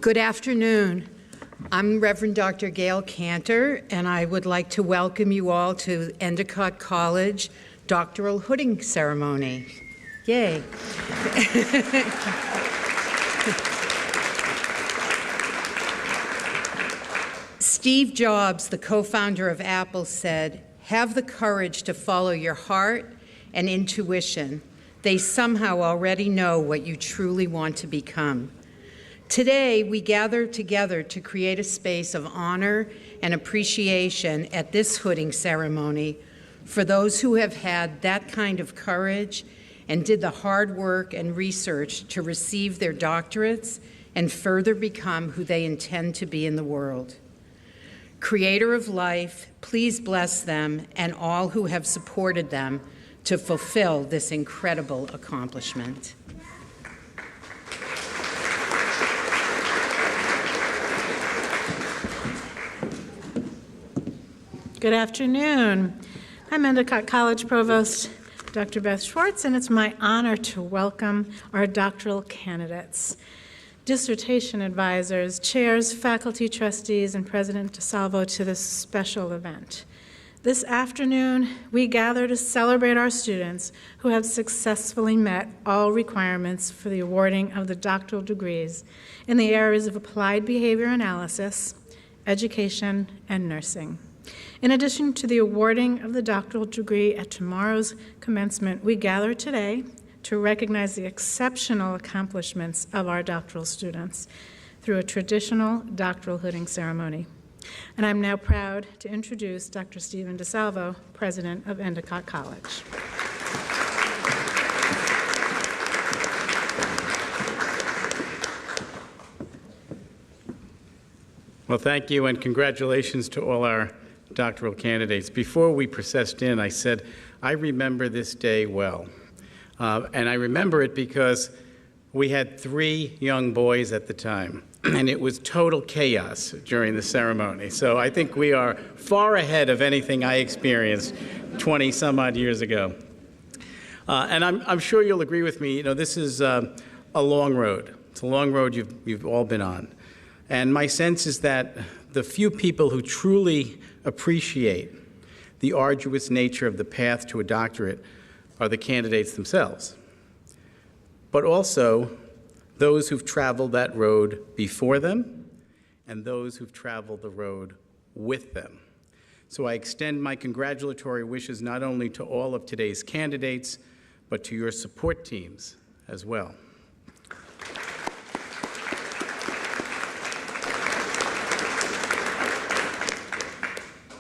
Good afternoon. I'm Reverend Dr. Gail Cantor, and I would like to welcome you all to Endicott College Doctoral Hooding Ceremony. Yay. Steve Jobs, the co-founder of Apple, said, "Have the courage to follow your heart and intuition. They somehow already know what you truly want to become." Today, we gather together to create a space of honor and appreciation at this hooding ceremony for those who have had that kind of courage and did the hard work and research to receive their doctorates and further become who they intend to be in the world. Creator of life, please bless them and all who have supported them to fulfill this incredible accomplishment. Good afternoon. I'm Endicott College Provost Dr. Beth Schwartz, and it's my honor to welcome our doctoral candidates, dissertation advisors, chairs, faculty trustees, and President DeSalvo to this special event. This afternoon, we gather to celebrate our students who have successfully met all requirements for the awarding of the doctoral degrees in the areas of applied behavior analysis, education, and nursing. In addition to the awarding of the doctoral degree at tomorrow's commencement, we gather today to recognize the exceptional accomplishments of our doctoral students through a traditional doctoral hooding ceremony. And I'm now proud to introduce Dr. Stephen DeSalvo, President of Endicott College. Well, thank you, and congratulations to all our doctoral candidates. Before we processed in, I said, I remember this day well. And I remember it because we had 3 young boys at the time, and it was total chaos during the ceremony. So I think we are far ahead of anything I experienced 20 some odd years ago. And I'm sure you'll agree with me, this is a long road. It's a long road you've all been on. And my sense is that the few people who truly appreciate the arduous nature of the path to a doctorate are the candidates themselves, but also those who've traveled that road before them and those who've traveled the road with them. So I extend my congratulatory wishes not only to all of today's candidates, but to your support teams as well.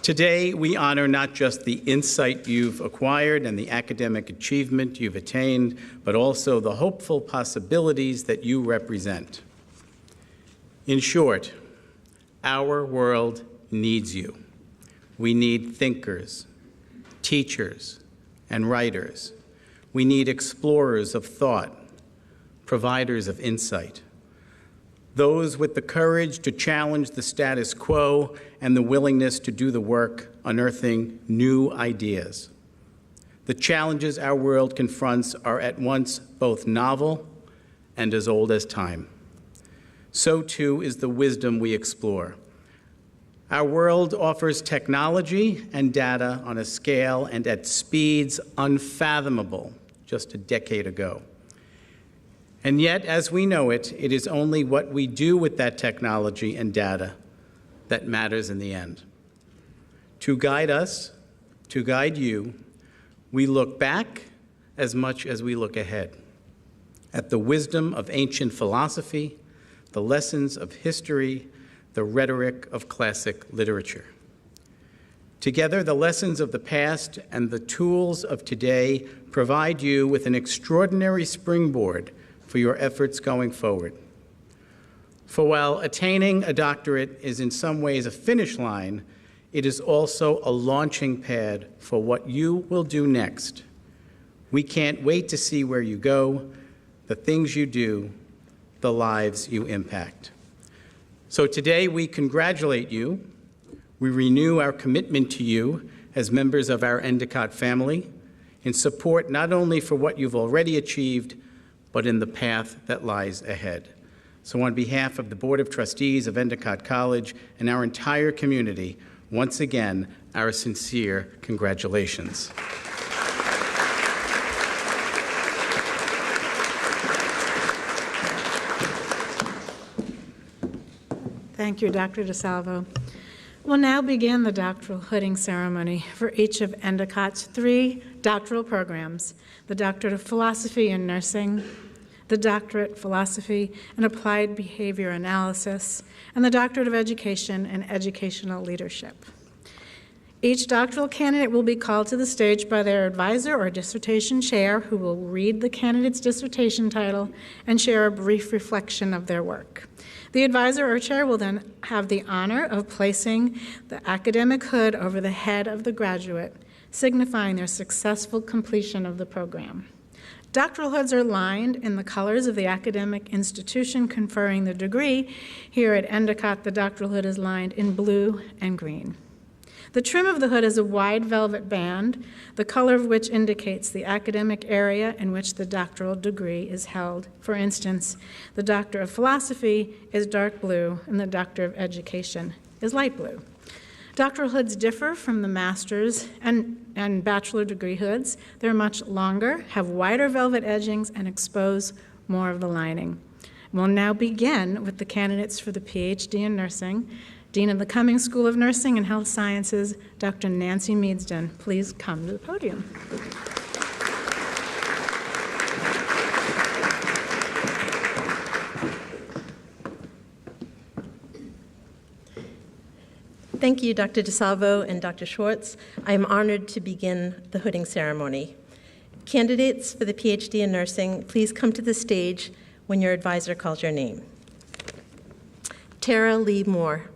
Today, we honor not just the insight you've acquired and the academic achievement you've attained, but also the hopeful possibilities that you represent. In short, our world needs you. We need thinkers, teachers, and writers. We need explorers of thought, providers of insight. Those with the courage to challenge the status quo and the willingness to do the work unearthing new ideas. The challenges our world confronts are at once both novel and as old as time. So too is the wisdom we explore. Our world offers technology and data on a scale and at speeds unfathomable just a decade ago. And yet, as we know it, it is only what we do with that technology and data that matters in the end. To guide us, to guide you, we look back as much as we look ahead at the wisdom of ancient philosophy, the lessons of history, the rhetoric of classic literature. Together, the lessons of the past and the tools of today provide you with an extraordinary springboard for your efforts going forward. For while attaining a doctorate is in some ways a finish line, it is also a launching pad for what you will do next. We can't wait to see where you go, the things you do, the lives you impact. So today we congratulate you. We renew our commitment to you as members of our Endicott family in support not only for what you've already achieved, but in the path that lies ahead. So on behalf of the Board of Trustees of Endicott College and our entire community, once again, our sincere congratulations. Thank you, Dr. DeSalvo. We'll now begin the doctoral hooding ceremony for each of Endicott's 3 doctoral programs: the Doctorate of Philosophy in Nursing, the Doctorate of Philosophy in Applied Behavior Analysis, and the Doctorate of Education in Educational Leadership. Each doctoral candidate will be called to the stage by their advisor or dissertation chair, who will read the candidate's dissertation title and share a brief reflection of their work. The advisor or chair will then have the honor of placing the academic hood over the head of the graduate, signifying their successful completion of the program. Doctoral hoods are lined in the colors of the academic institution conferring the degree. Here at Endicott, the doctoral hood is lined in blue and green. The trim of the hood is a wide velvet band, the color of which indicates the academic area in which the doctoral degree is held. For instance, the Doctor of Philosophy is dark blue and the Doctor of Education is light blue. Doctoral hoods differ from the master's and bachelor degree hoods. They're much longer, have wider velvet edgings, and expose more of the lining. We'll now begin with the candidates for the PhD in Nursing. Dean of the Cummings School of Nursing and Health Sciences, Dr. Nancy Meadsden, please come to the podium. Thank you, Dr. DeSalvo and Dr. Schwartz. I am honored to begin the hooding ceremony. Candidates for the PhD in Nursing, please come to the stage when your advisor calls your name. Tara Lee Moore.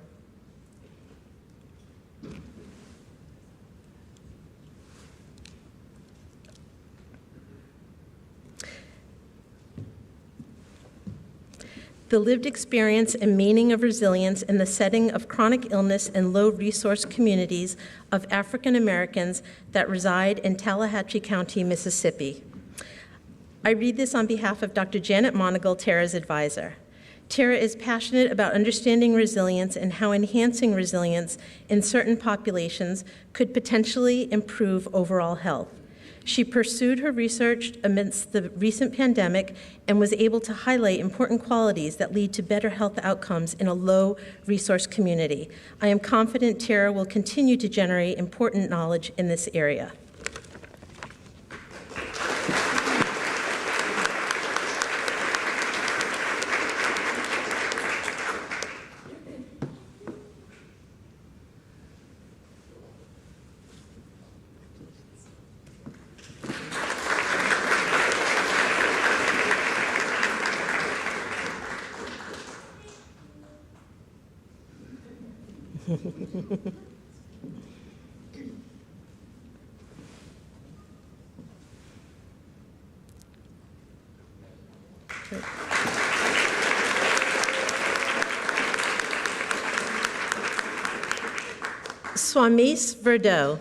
The lived experience and meaning of resilience in the setting of chronic illness in low-resource communities of African Americans that reside in Tallahatchie County, Mississippi. I read this on behalf of Dr. Janet Monagle, Tara's advisor. Tara is passionate about understanding resilience and how enhancing resilience in certain populations could potentially improve overall health. She pursued her research amidst the recent pandemic and was able to highlight important qualities that lead to better health outcomes in a low-resource community. I am confident Tara will continue to generate important knowledge in this area. Swamis Verdot.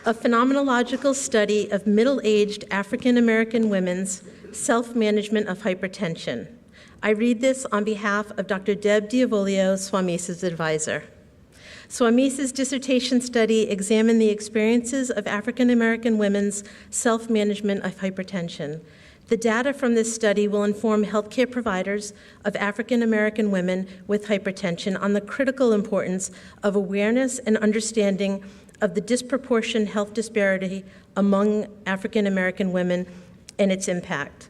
A phenomenological study of middle-aged African-American women's self-management of hypertension. I read this on behalf of Dr. Deb Diavolio, Swamis's advisor. Swamis's dissertation study examined the experiences of African-American women's self-management of hypertension. The data from this study will inform healthcare providers of African-American women with hypertension on the critical importance of awareness and understanding of the disproportionate health disparity among African-American women and its impact.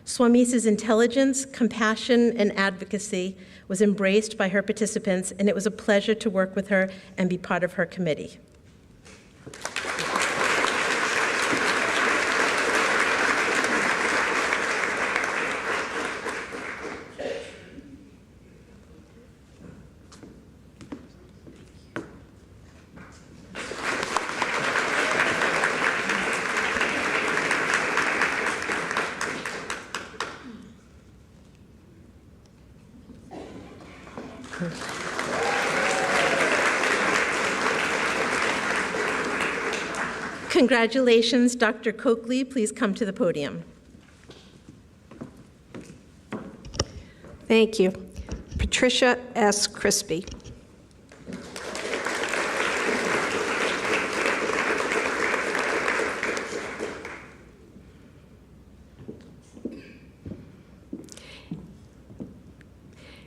Swamis's intelligence, compassion, and advocacy was embraced by her participants, and it was a pleasure to work with her and be part of her committee. Congratulations, Dr. Coakley. Please come to the podium. Thank you. Patricia S. Crispy.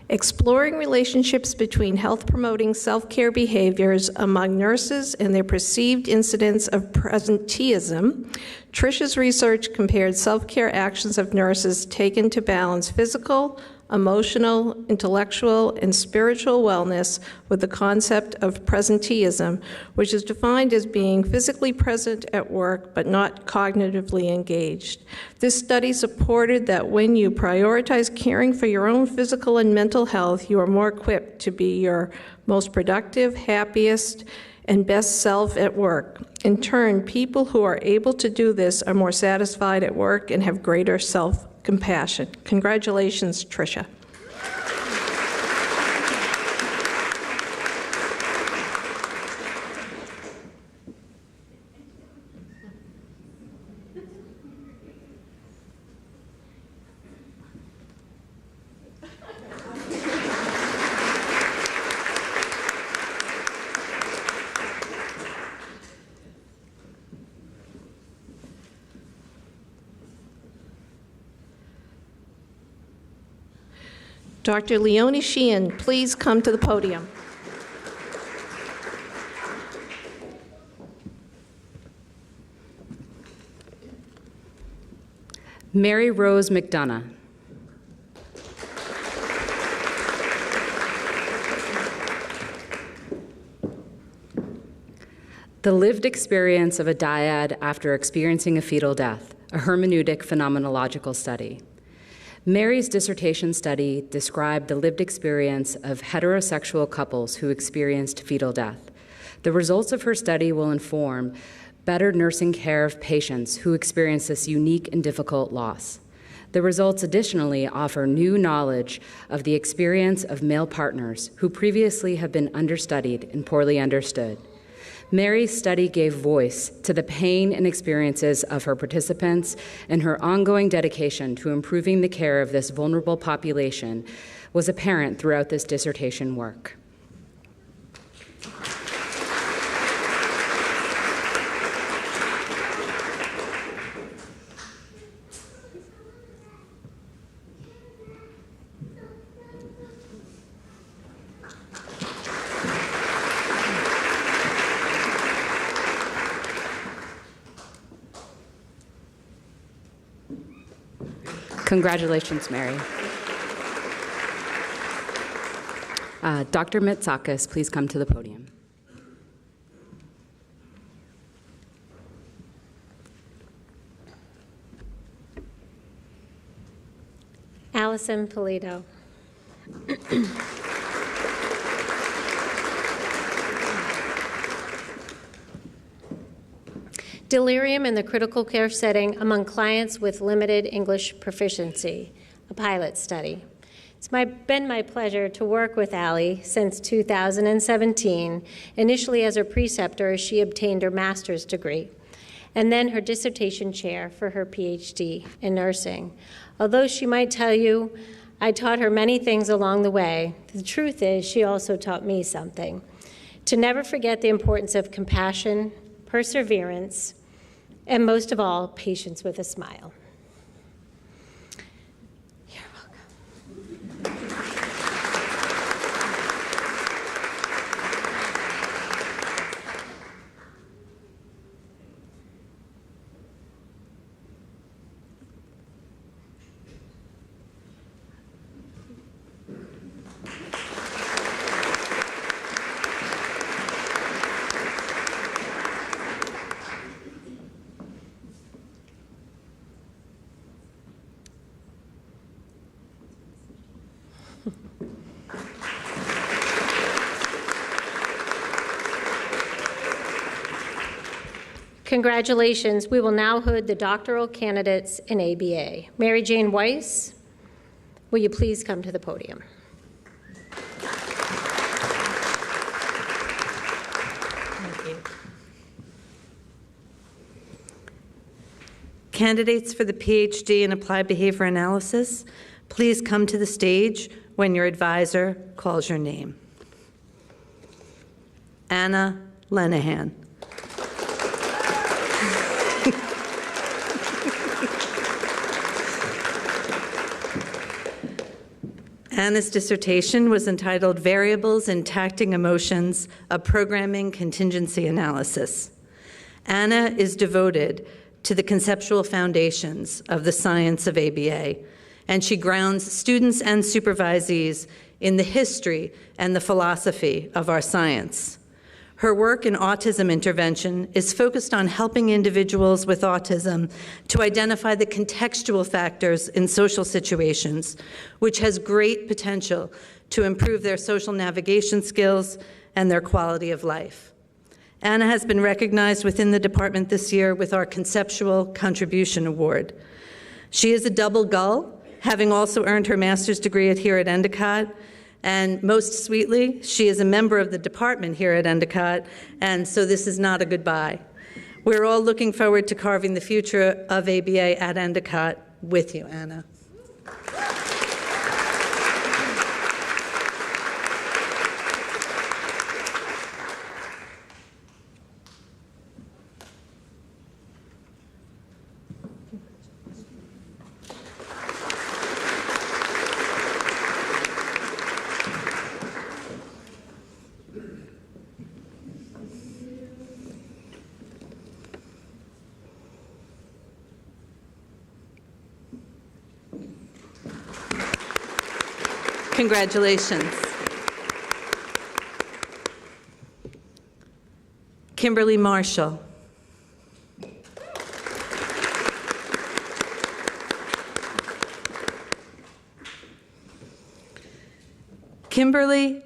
Exploring relationships between health-promoting self-care behaviors among nurses and their perceived incidence of presenteeism, Tricia's research compared self-care actions of nurses taken to balance physical, emotional, intellectual, and spiritual wellness with the concept of presenteeism, which is defined as being physically present at work but not cognitively engaged. This study supported that when you prioritize caring for your own physical and mental health, you are more equipped to be your most productive, happiest, and best self at work. In turn, people who are able to do this are more satisfied at work and have greater self-compassion. Congratulations, Tricia. Dr. Leonie Sheehan, please come to the podium. Mary Rose McDonough. The lived experience of a dyad after experiencing a fetal death, a hermeneutic phenomenological study. Mary's dissertation study described the lived experience of heterosexual couples who experienced fetal death. The results of her study will inform better nursing care of patients who experience this unique and difficult loss. The results additionally offer new knowledge of the experience of male partners who previously have been understudied and poorly understood. Mary's study gave voice to the pain and experiences of her participants, and her ongoing dedication to improving the care of this vulnerable population was apparent throughout this dissertation work. Congratulations, Mary. Dr. Mitsakis, please come to the podium. Alison Polito. Delirium in the critical care setting among clients with limited English proficiency, a pilot study. It's been my pleasure to work with Allie since 2017, initially as her preceptor as she obtained her master's degree, and then her dissertation chair for her PhD in nursing. Although she might tell you, I taught her many things along the way, the truth is she also taught me something. To never forget the importance of compassion, perseverance, and most of all, patience with a smile. You're welcome. Congratulations. We will now hood the doctoral candidates in ABA. Mary Jane Weiss, will you please come to the podium? Thank you. Candidates for the PhD in Applied Behavior Analysis, please come to the stage when your advisor calls your name. Anna Lenahan. Anna's dissertation was entitled Variables in Tacting Emotions, a Programming Contingency Analysis. Anna is devoted to the conceptual foundations of the science of ABA, and she grounds students and supervisees in the history and the philosophy of our science. Her work in autism intervention is focused on helping individuals with autism to identify the contextual factors in social situations, which has great potential to improve their social navigation skills and their quality of life. Anna has been recognized within the department this year with our Conceptual Contribution Award. She is a double gull, having also earned her master's degree here at Endicott. And most sweetly, she is a member of the department here at Endicott, and so this is not a goodbye. We're all looking forward to carving the future of ABA at Endicott with you, Anna. Congratulations. Kimberly Marshall. Kimberly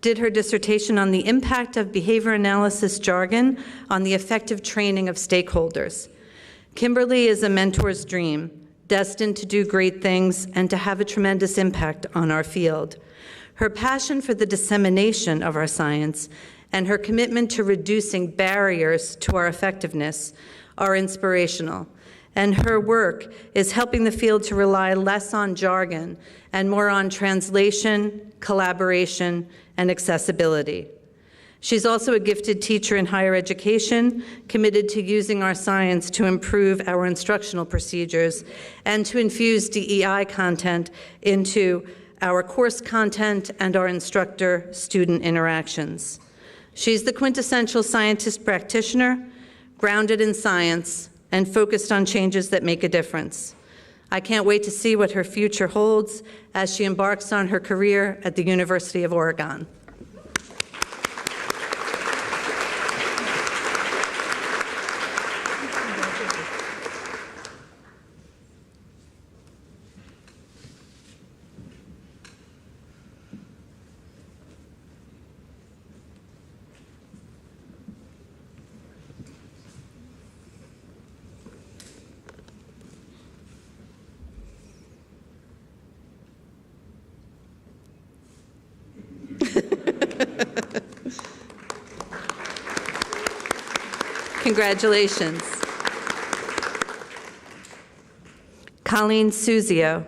did her dissertation on the impact of behavior analysis jargon on the effective training of stakeholders. Kimberly is a mentor's dream, destined to do great things and to have a tremendous impact on our field. Her passion for the dissemination of our science and her commitment to reducing barriers to our effectiveness are inspirational, and her work is helping the field to rely less on jargon and more on translation, collaboration, and accessibility. She's also a gifted teacher in higher education, committed to using our science to improve our instructional procedures and to infuse DEI content into our course content and our instructor-student interactions. She's the quintessential scientist practitioner, grounded in science, and focused on changes that make a difference. I can't wait to see what her future holds as she embarks on her career at the University of Oregon. Congratulations. Colleen Suzio.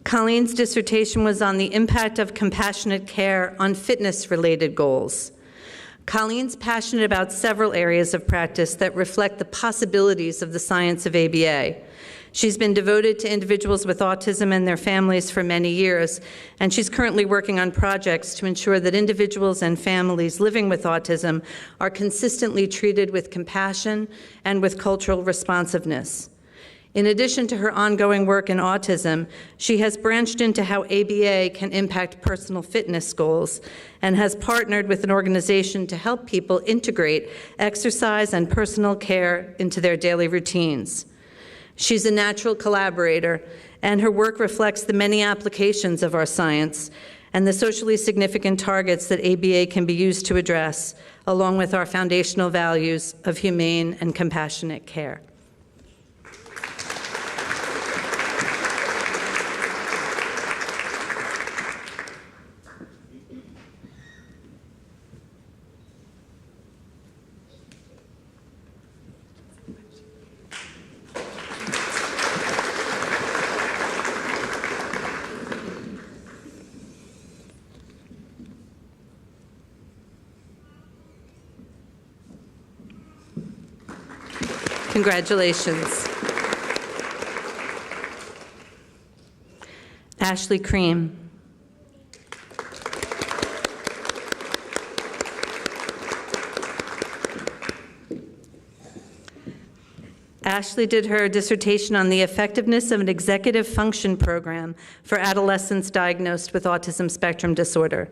Colleen's dissertation was on the impact of compassionate care on fitness-related goals. Colleen's passionate about several areas of practice that reflect the possibilities of the science of ABA. She's been devoted to individuals with autism and their families for many years, and she's currently working on projects to ensure that individuals and families living with autism are consistently treated with compassion and with cultural responsiveness. In addition to her ongoing work in autism, she has branched into how ABA can impact personal fitness goals and has partnered with an organization to help people integrate exercise and personal care into their daily routines. She's a natural collaborator, and her work reflects the many applications of our science and the socially significant targets that ABA can be used to address, along with our foundational values of humane and compassionate care. Congratulations. Ashley Cream. Ashley did her dissertation on the effectiveness of an executive function program for adolescents diagnosed with autism spectrum disorder.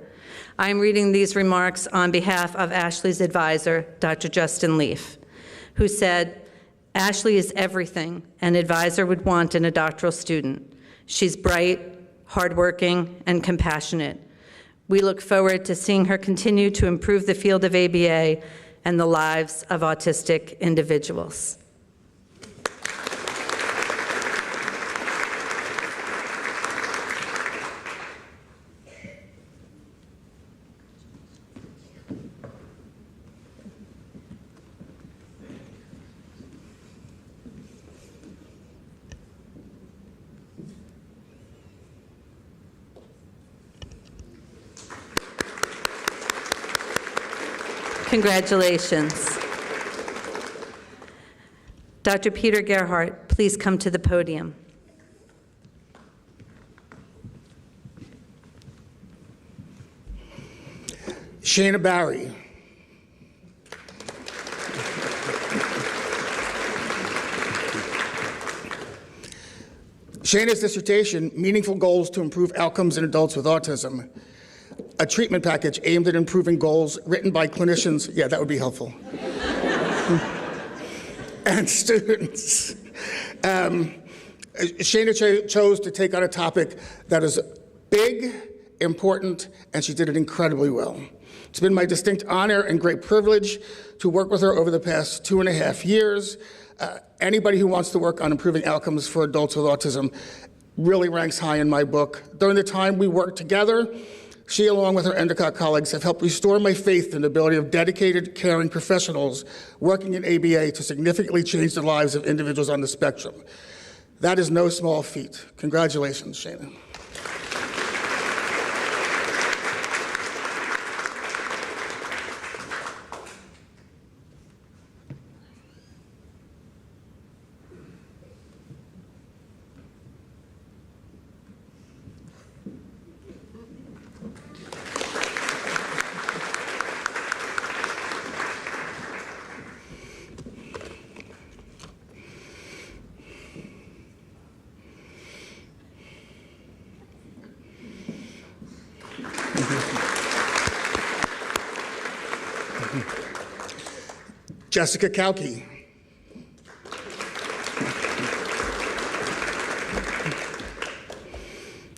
I am reading these remarks on behalf of Ashley's advisor, Dr. Justin Leaf, who said, "Ashley is everything an advisor would want in a doctoral student. She's bright, hardworking, and compassionate. We look forward to seeing her continue to improve the field of ABA and the lives of autistic individuals." Congratulations. Dr. Peter Gerhardt, please come to the podium. Shana Barry. Shana's dissertation, Meaningful Goals to Improve Outcomes in Adults with Autism, a treatment package aimed at improving goals written by clinicians, yeah, that would be helpful, and students. Shana chose to take on a topic that is big, important, and she did it incredibly well. It's been my distinct honor and great privilege to work with her over the past 2.5 years. Anybody who wants to work on improving outcomes for adults with autism really ranks high in my book. During the time we worked together, she, along with her Endicott colleagues, have helped restore my faith in the ability of dedicated, caring professionals working in ABA to significantly change the lives of individuals on the spectrum. That is no small feat. Congratulations, Shana. Jessica Kauke.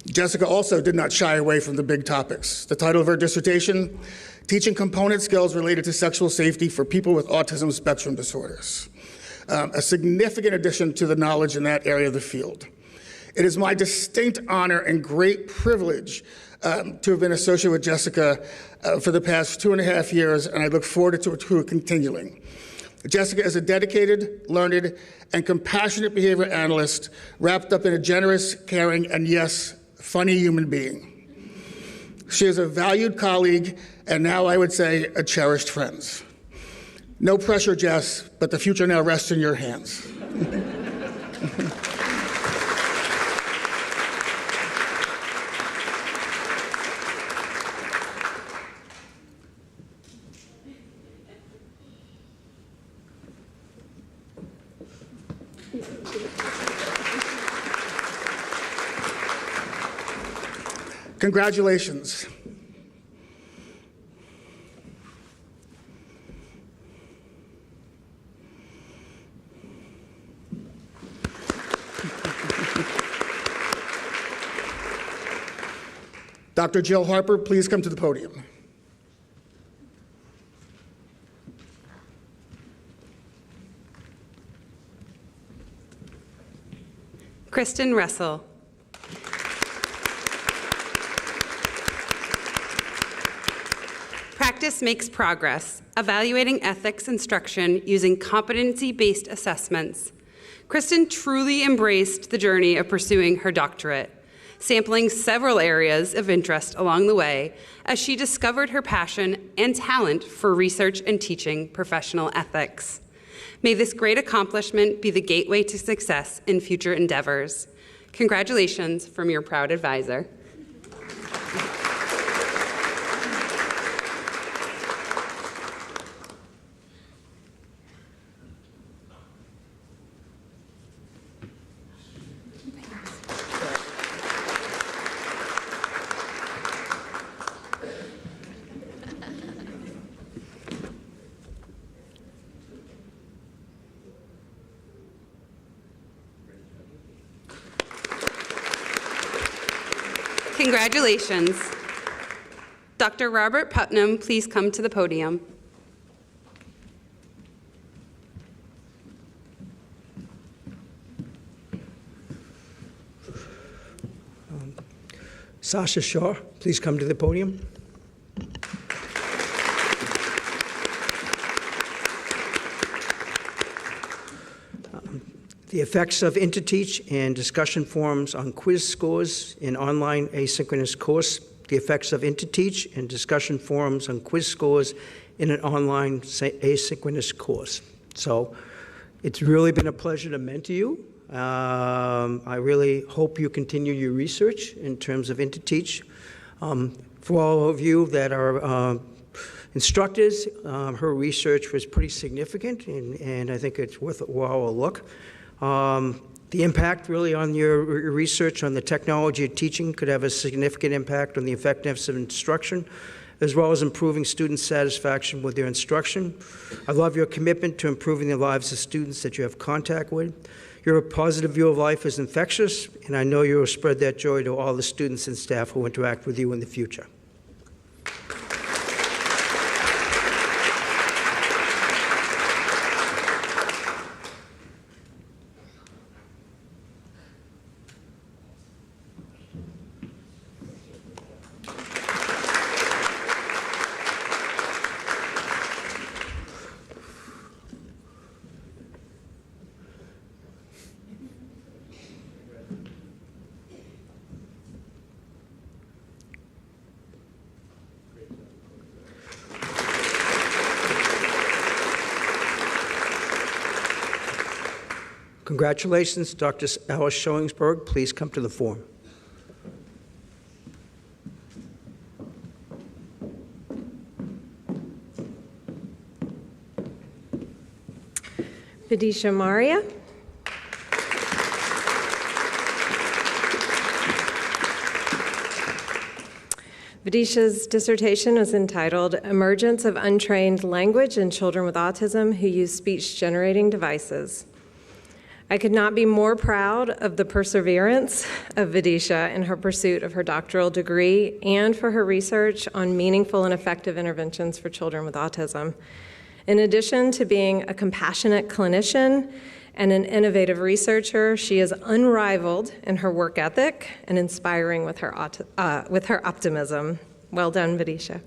Jessica also did not shy away from the big topics. The title of her dissertation, Teaching Component Skills Related to Sexual Safety for People with Autism Spectrum Disorders. A significant addition to the knowledge in that area of the field. It is my distinct honor and great privilege to have been associated with Jessica for the past 2.5 years, and I look forward to it continuing. Jessica is a dedicated, learned, and compassionate behavior analyst wrapped up in a generous, caring, and yes, funny human being. She is a valued colleague, and now I would say a cherished friend. No pressure, Jess, but the future now rests in your hands. Congratulations. Dr. Jill Harper, please come to the podium. Kristen Russell. Practice makes progress, evaluating ethics instruction using competency-based assessments. Kristen truly embraced the journey of pursuing her doctorate, sampling several areas of interest along the way as she discovered her passion and talent for research and teaching professional ethics. May this great accomplishment be the gateway to success in future endeavors. Congratulations from your proud advisor. Congratulations. Dr. Robert Putnam, please come to the podium. Sasha Shaw, please come to the podium. The effects of interteach and discussion forums on quiz scores in online asynchronous course. The effects of interteach and discussion forums on quiz scores in an online asynchronous course. So it's really been a pleasure to mentor you. I really hope you continue your research in terms of interteach. For all of you that are instructors, her research was pretty significant, and I think it's worthwhile a look. The impact really on your research on the technology of teaching could have a significant impact on the effectiveness of instruction, as well as improving student satisfaction with their instruction. I love your commitment to improving the lives of students that you have contact with. Your positive view of life is infectious, and I know you will spread that joy to all the students and staff who interact with you in the future. Congratulations, Dr. Alice Schoingsberg. Please come to the forum. Vidisha Maria. Vidisha's dissertation is entitled Emergence of Untrained Language in Children with Autism Who Use Speech-Generating Devices. I could not be more proud of the perseverance of Vidisha in her pursuit of her doctoral degree and for her research on meaningful and effective interventions for children with autism. In addition to being a compassionate clinician and an innovative researcher, she is unrivaled in her work ethic and inspiring with her optimism. Well done, Vidisha.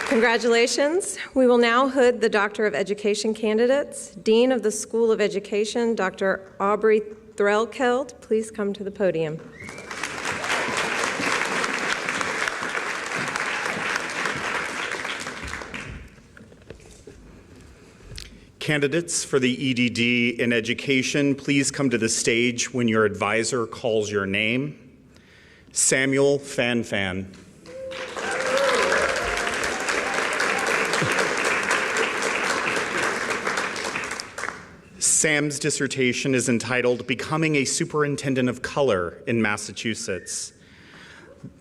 Congratulations. We will now hood the Doctor of Education candidates. Dean of the School of Education, Dr. Aubrey Threlkeld, please come to the podium. Candidates for the EDD in education, please come to the stage when your advisor calls your name. Samuel Fanfan. Sam's dissertation is entitled Becoming a Superintendent of Color in Massachusetts.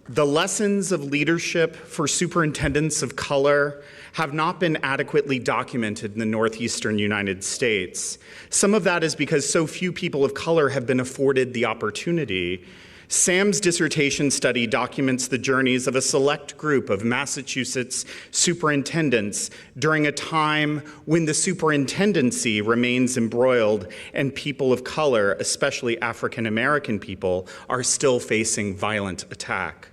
The lessons of leadership for superintendents of color have not been adequately documented in the northeastern United States. Some of that is because so few people of color have been afforded the opportunity. Sam's dissertation study documents the journeys of a select group of Massachusetts superintendents during a time when the superintendency remains embroiled and people of color, especially African American people, are still facing violent attack.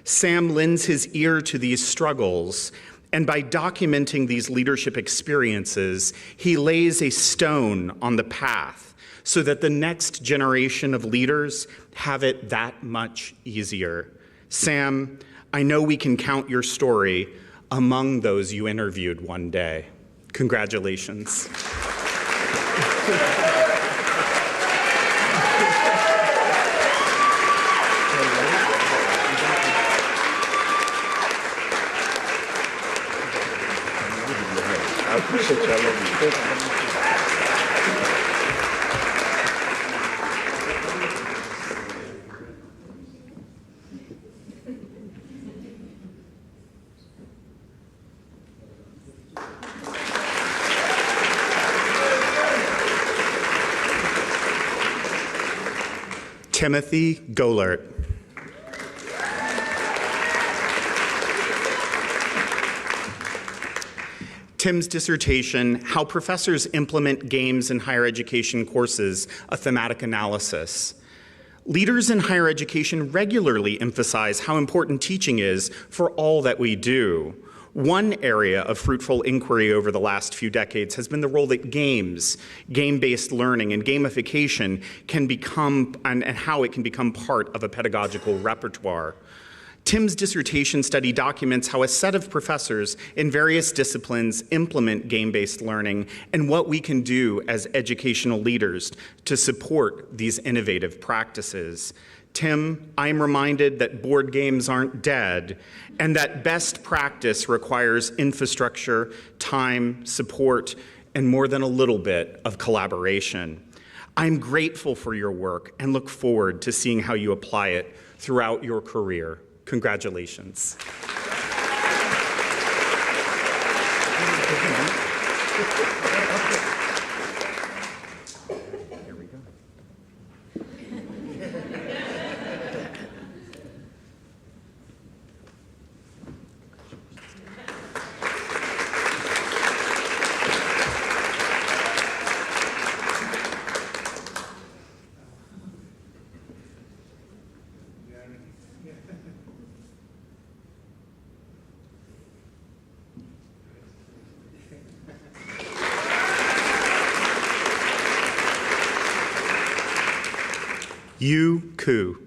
Sam lends his ear to these struggles, and by documenting these leadership experiences, he lays a stone on the path so that the next generation of leaders have it that much easier. Sam, I know we can count your story among those you interviewed one day. Congratulations. Timothy Golert. Tim's dissertation, How Professors Implement Games in Higher Education Courses, a Thematic Analysis. Leaders in higher education regularly emphasize how important teaching is for all that we do. One area of fruitful inquiry over the last few decades has been the role that games, game-based learning, and gamification can become, and how it can become part of a pedagogical repertoire. Tim's dissertation study documents how a set of professors in various disciplines implement game-based learning and what we can do as educational leaders to support these innovative practices. Tim, I'm reminded that board games aren't dead and that best practice requires infrastructure, time, support, and more than a little bit of collaboration. I'm grateful for your work and look forward to seeing how you apply it throughout your career. Congratulations. Yu Ku.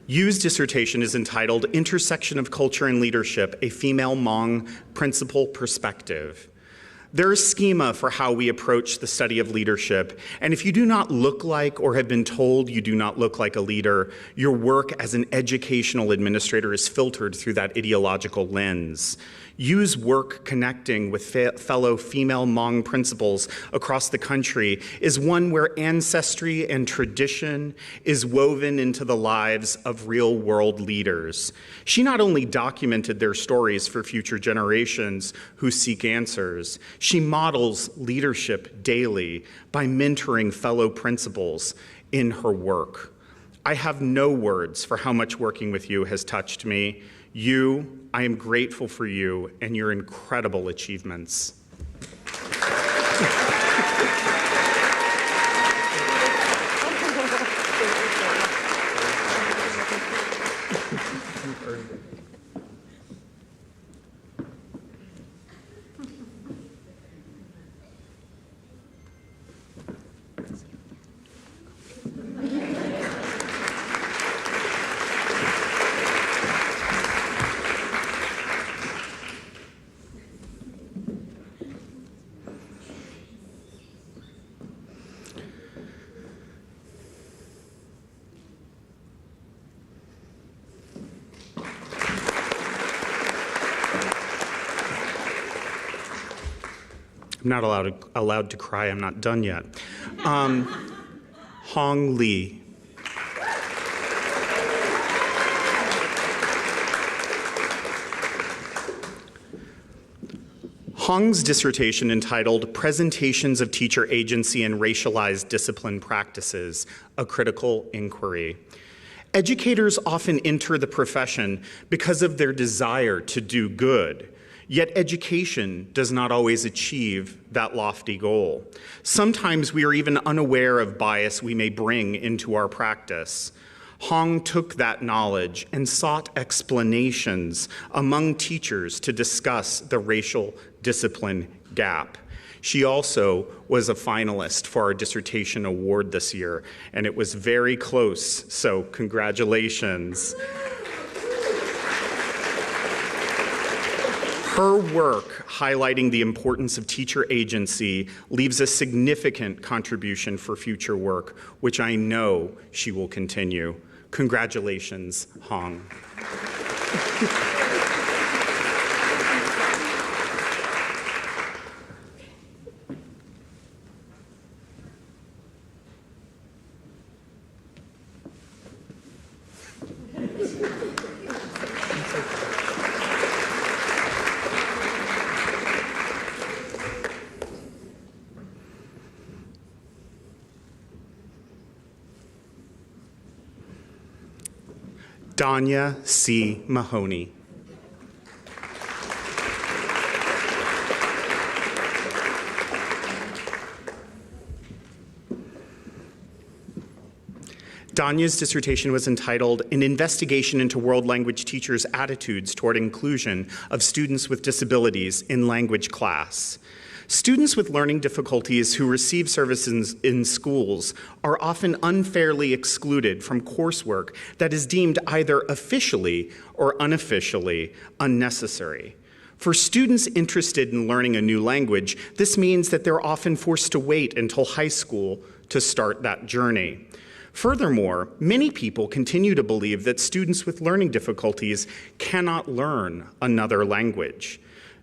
Yu's dissertation is entitled Intersection of Culture and Leadership, a Female Hmong Principal Perspective. There is schema for how we approach the study of leadership, and if you do not look like or have been told you do not look like a leader, your work as an educational administrator is filtered through that ideological lens. Yu's work connecting with fellow female Hmong principals across the country is one where ancestry and tradition is woven into the lives of real-world leaders. She not only documented their stories for future generations who seek answers, she models leadership daily by mentoring fellow principals in her work. I have no words for how much working with you has touched me. You, I am grateful for you and your incredible achievements. I'm not allowed to cry. I'm not done yet. Hong Lee. Hong's dissertation, entitled Presentations of Teacher Agency and Racialized Discipline Practices, a Critical Inquiry. Educators often enter the profession because of their desire to do good, yet education does not always achieve that lofty goal. Sometimes we are even unaware of bias we may bring into our practice. Hong took that knowledge and sought explanations among teachers to discuss the racial discipline gap. She also was a finalist for our Dissertation Award this year, and it was very close, so congratulations. Her work highlighting the importance of teacher agency leaves a significant contribution for future work, which I know she will continue. Congratulations, Hong. Danya C. Mahoney. Danya's dissertation was entitled An Investigation into World Language Teachers' Attitudes Toward Inclusion of Students with Disabilities in Language Class. Students with learning difficulties who receive services in schools are often unfairly excluded from coursework that is deemed either officially or unofficially unnecessary. For students interested in learning a new language, this means that they're often forced to wait until high school to start that journey. Furthermore, many people continue to believe that students with learning difficulties cannot learn another language.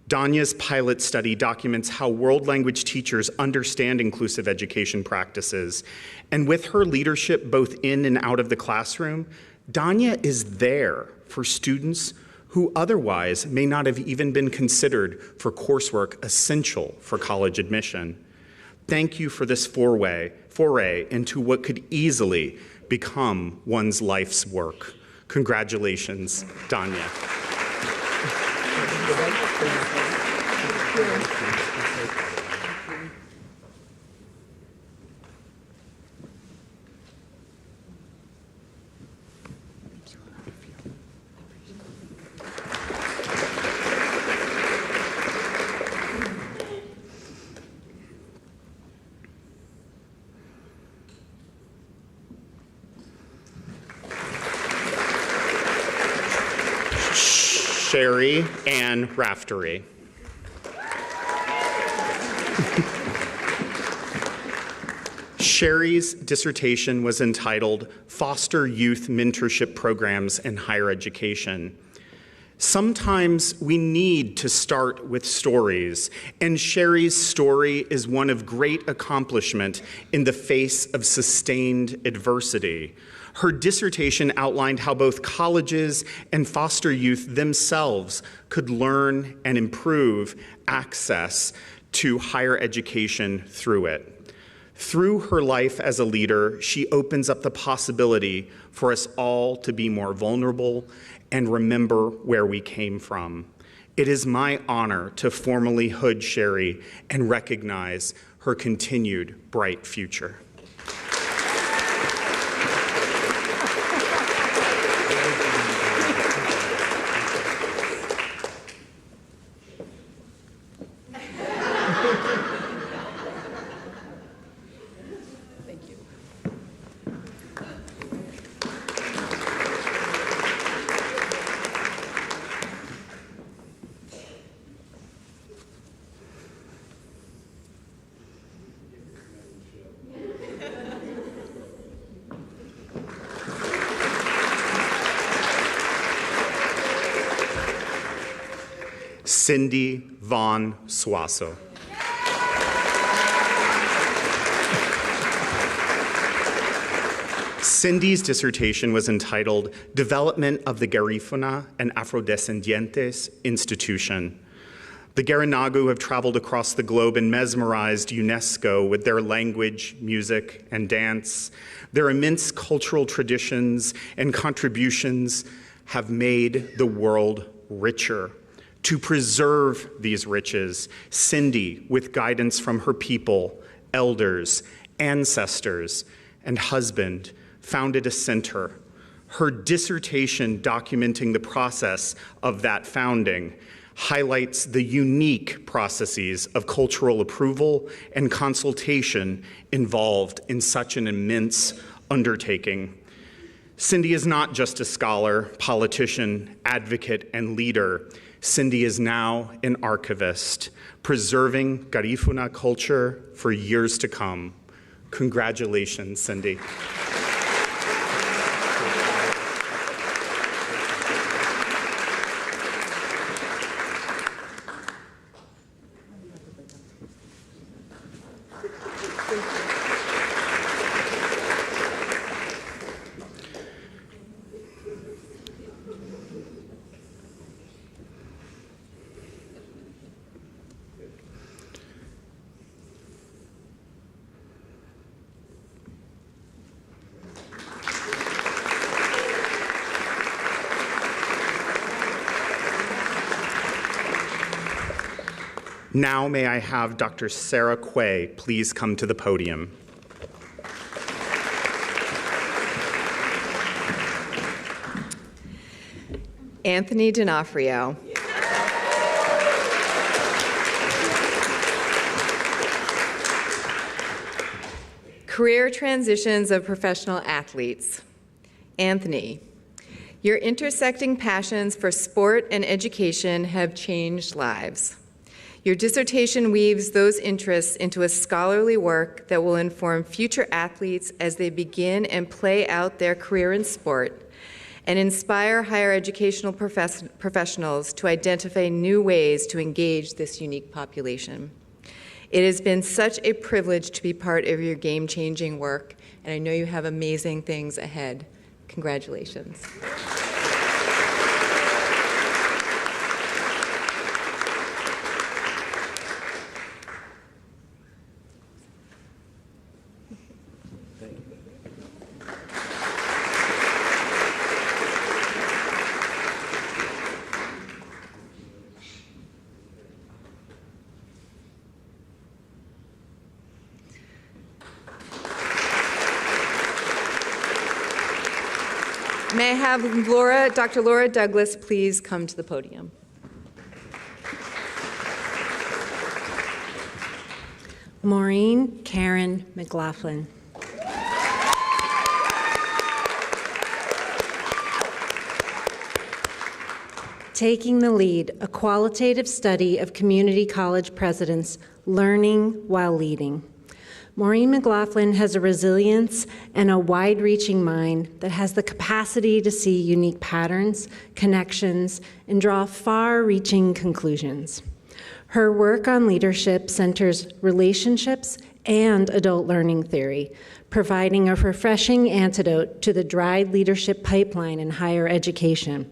Danya's pilot study documents how world language teachers understand inclusive education practices, and with her leadership both in and out of the classroom, Danya is there for students who otherwise may not have even been considered for coursework essential for college admission. Thank you for this foray into what could easily become one's life's work. Congratulations, Danya. Sherry Ann Raftery. Sherry's dissertation was entitled Foster Youth Mentorship Programs in Higher Education. Sometimes we need to start with stories, and Sherry's story is one of great accomplishment in the face of sustained adversity. Her dissertation outlined how both colleges and foster youth themselves could learn and improve access to higher education through it. Through her life as a leader, she opens up the possibility for us all to be more vulnerable and remember where we came from. It is my honor to formally hood Sherry and recognize her continued bright future. Cindy Vaughn Suaso. Cindy's dissertation was entitled Development of the Garifuna and Afrodescendientes Institution. The Garinagu have traveled across the globe and mesmerized UNESCO with their language, music, and dance. Their immense cultural traditions and contributions have made the world richer. To preserve these riches, Cindy, with guidance from her people, elders, ancestors, and husband, founded a center. Her dissertation documenting the process of that founding highlights the unique processes of cultural approval and consultation involved in such an immense undertaking. Cindy is not just a scholar, politician, advocate, and leader. Cindy is now an archivist, preserving Garifuna culture for years to come. Congratulations, Cindy. Now may I have Dr. Sarah Quay please come to the podium. Anthony D'Onofrio. Career transitions of professional athletes. Anthony, your intersecting passions for sport and education have changed lives. Your dissertation weaves those interests into a scholarly work that will inform future athletes as they begin and play out their career in sport, and inspire higher educational professionals to identify new ways to engage this unique population. It has been such a privilege to be part of your game-changing work, and I know you have amazing things ahead. Congratulations. May I have Dr. Laura Douglas please come to the podium. Maureen Karen Mclaughlin. Taking the Lead, a qualitative study of community college presidents, learning while leading. Maureen Mclaughlin has a resilience and a wide-reaching mind that has the capacity to see unique patterns, connections, and draw far-reaching conclusions. Her work on leadership centers relationships and adult learning theory, providing a refreshing antidote to the dried leadership pipeline in higher education.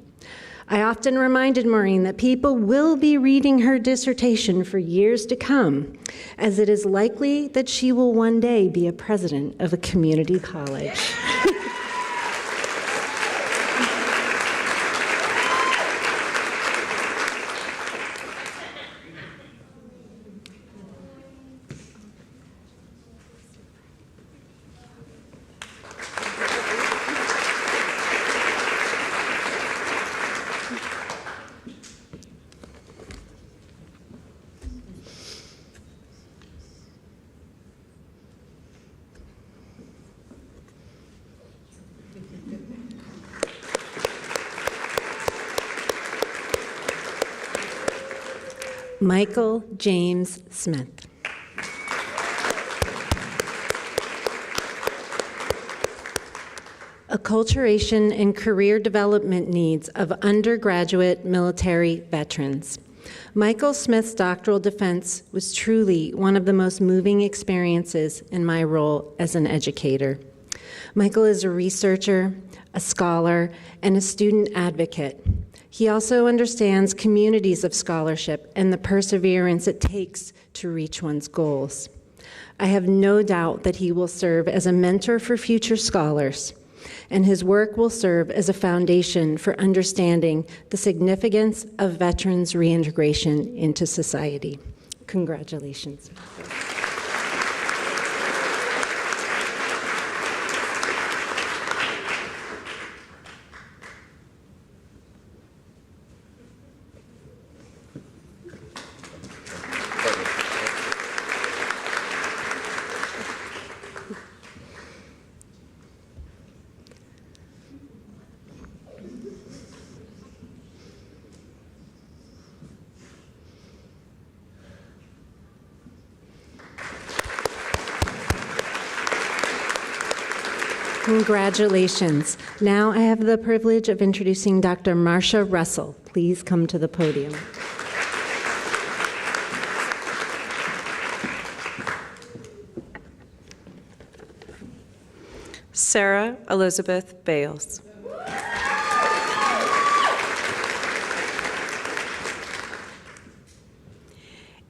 I often reminded Maureen that people will be reading her dissertation for years to come, as it is likely that she will one day be a president of a community college. Michael James Smith. Acculturation and career development needs of undergraduate military veterans. Michael Smith's doctoral defense was truly one of the most moving experiences in my role as an educator. Michael is a researcher, a scholar, and a student advocate. He also understands communities of scholarship and the perseverance it takes to reach one's goals. I have no doubt that he will serve as a mentor for future scholars, and his work will serve as a foundation for understanding the significance of veterans' reintegration into society. Congratulations. Congratulations. Now I have the privilege of introducing Dr. Marcia Russell. Please come to the podium. Sarah Elizabeth Bales.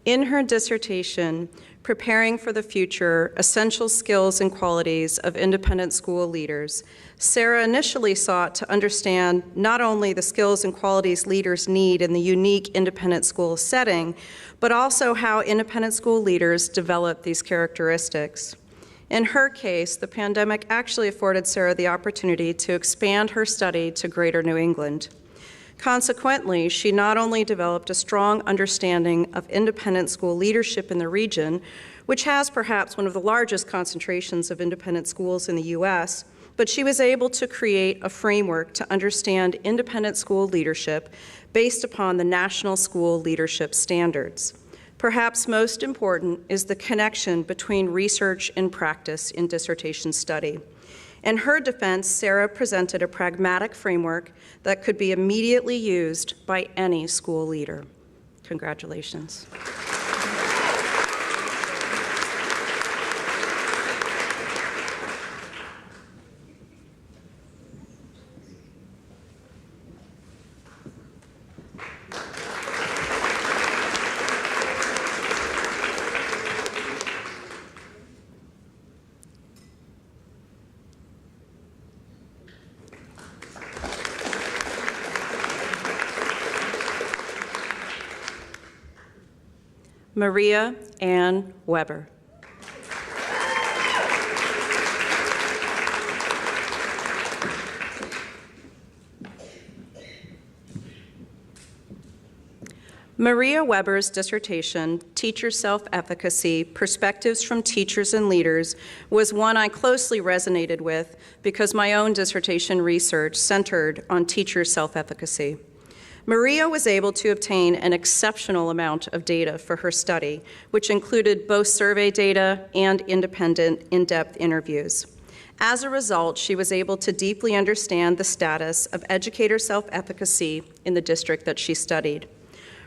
In her dissertation, Preparing for the Future, Essential Skills and Qualities of Independent School Leaders, Sarah initially sought to understand not only the skills and qualities leaders need in the unique independent school setting, but also how independent school leaders develop these characteristics. In her case, the pandemic actually afforded Sarah the opportunity to expand her study to Greater New England. Consequently, she not only developed a strong understanding of independent school leadership in the region, which has perhaps one of the largest concentrations of independent schools in the U.S., but she was able to create a framework to understand independent school leadership based upon the National School Leadership Standards. Perhaps most important is the connection between research and practice in dissertation study. In her defense, Sarah presented a pragmatic framework that could be immediately used by any school leader. Congratulations. Maria Ann Weber. Maria Weber's dissertation, Teacher Self-Efficacy, Perspectives from Teachers and Leaders, was one I closely resonated with because my own dissertation research centered on teacher self-efficacy. Maria was able to obtain an exceptional amount of data for her study, which included both survey data and independent, in-depth interviews. As a result, she was able to deeply understand the status of educator self-efficacy in the district that she studied.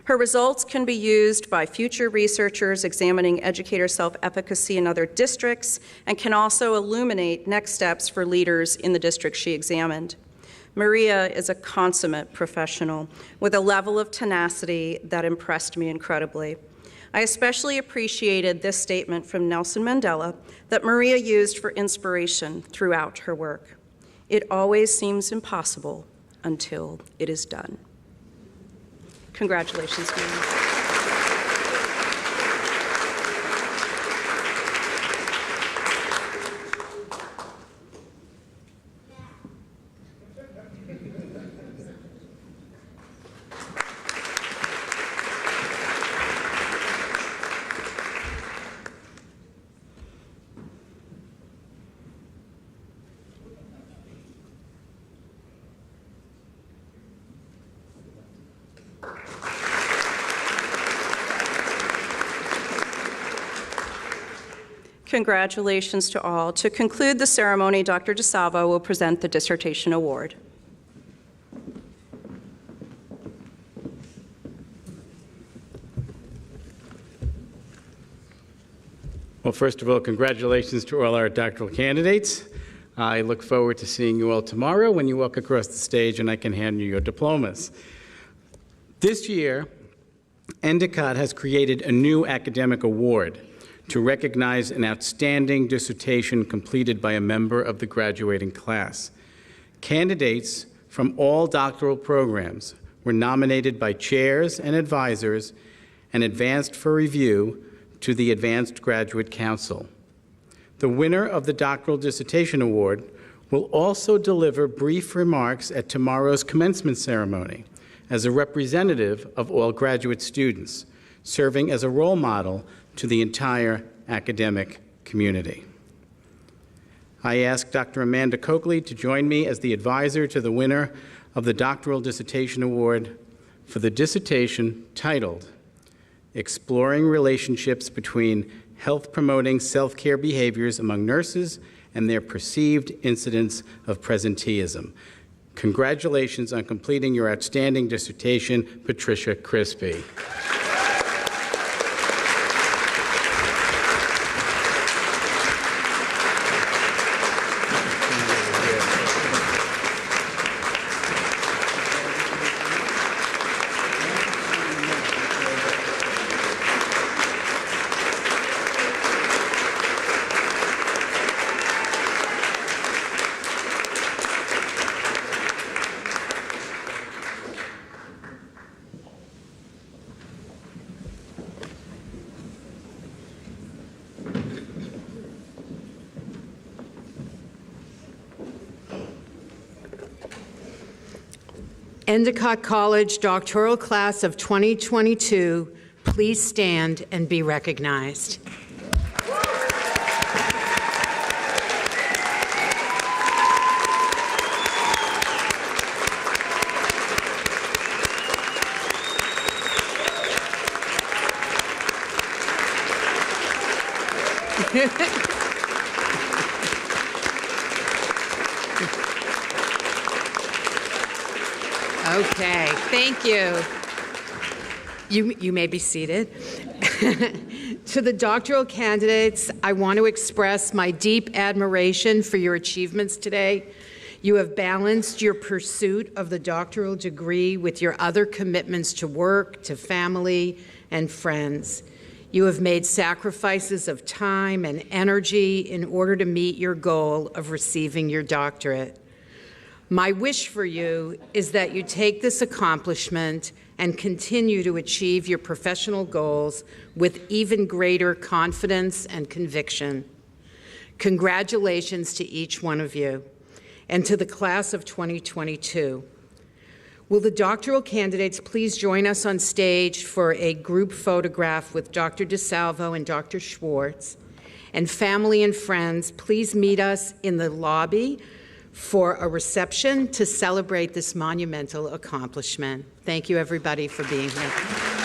Her results can be used by future researchers examining educator self-efficacy in other districts and can also illuminate next steps for leaders in the district she examined. Maria is a consummate professional with a level of tenacity that impressed me incredibly. I especially appreciated this statement from Nelson Mandela that Maria used for inspiration throughout her work. It always seems impossible until it is done. Congratulations, Maria. Congratulations to all. To conclude the ceremony, Dr. DeSalvo will present the Dissertation Award. Well, first of all, congratulations to all our doctoral candidates. I look forward to seeing you all tomorrow when you walk across the stage and I can hand you your diplomas. This year, Endicott has created a new academic award to recognize an outstanding dissertation completed by a member of the graduating class. Candidates from all doctoral programs were nominated by chairs and advisors and advanced for review to the Advanced Graduate Council. The winner of the Doctoral Dissertation Award will also deliver brief remarks at tomorrow's commencement ceremony as a representative of all graduate students, serving as a role model to the entire academic community. I ask Dr. Amanda Coakley to join me as the advisor to the winner of the Doctoral Dissertation Award for the dissertation titled Exploring Relationships Between Health-Promoting Self-Care Behaviors Among Nurses and Their Perceived Incidence of Presenteeism. Congratulations on completing your outstanding dissertation, Patricia Crispy. Endicott College Doctoral Class of 2022, please stand and be recognized. Okay, thank you. You may be seated. To the doctoral candidates, I want to express my deep admiration for your achievements today. You have balanced your pursuit of the doctoral degree with your other commitments to work, to family, and friends. You have made sacrifices of time and energy in order to meet your goal of receiving your doctorate. My wish for you is that you take this accomplishment and continue to achieve your professional goals with even greater confidence and conviction. Congratulations to each one of you and to the class of 2022. Will the doctoral candidates please join us on stage for a group photograph with Dr. DeSalvo and Dr. Schwartz? And family and friends, please meet us in the lobby for a reception to celebrate this monumental accomplishment. Thank you, everybody, for being here.